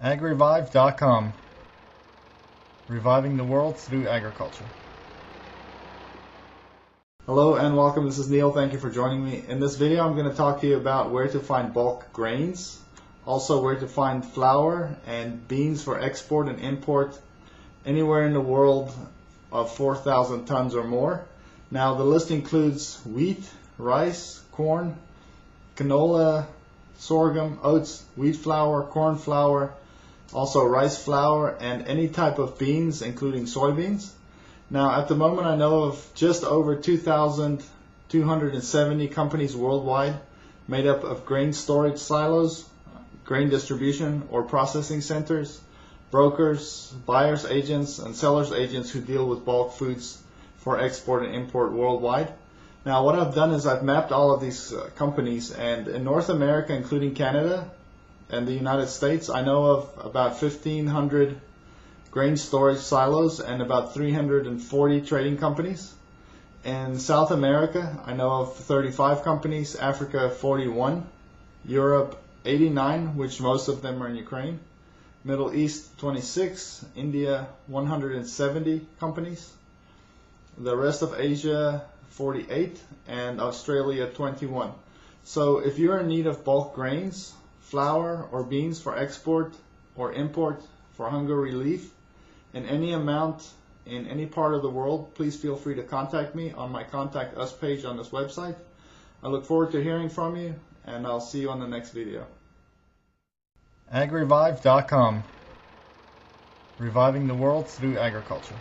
agrevive.com, reviving the world through agriculture. Hello and welcome, this is Neil. Thank you for joining me. In this video I'm going to talk to you about where to find bulk grains, also where to find flour and beans for export and import anywhere in the world of 4,000 tons or more. Now the list includes wheat, rice, corn, canola, sorghum, oats, wheat flour, corn flour, also rice flour, and any type of beans including soybeans. Now at the moment I know of just over 2,270 companies worldwide made up of grain storage silos, grain distribution or processing centers, brokers, buyers agents, and sellers agents who deal with bulk foods for export and import worldwide. Now what I've done is I've mapped all of these companies, and in North America including Canada and the United States I know of about 1,500 grain storage silos and about 340 trading companies. In South America I know of 35 companies, Africa 41, Europe 89, which most of them are in Ukraine, Middle East 26, India 170 companies, the rest of Asia 48, and Australia 21. So if you're in need of bulk grains, flour or beans for export or import for hunger relief in any amount in any part of the world, please feel free to contact me on my Contact Us page on this website. I look forward to hearing from you, and I'll see you on the next video. agrivive.com, reviving the world through agriculture.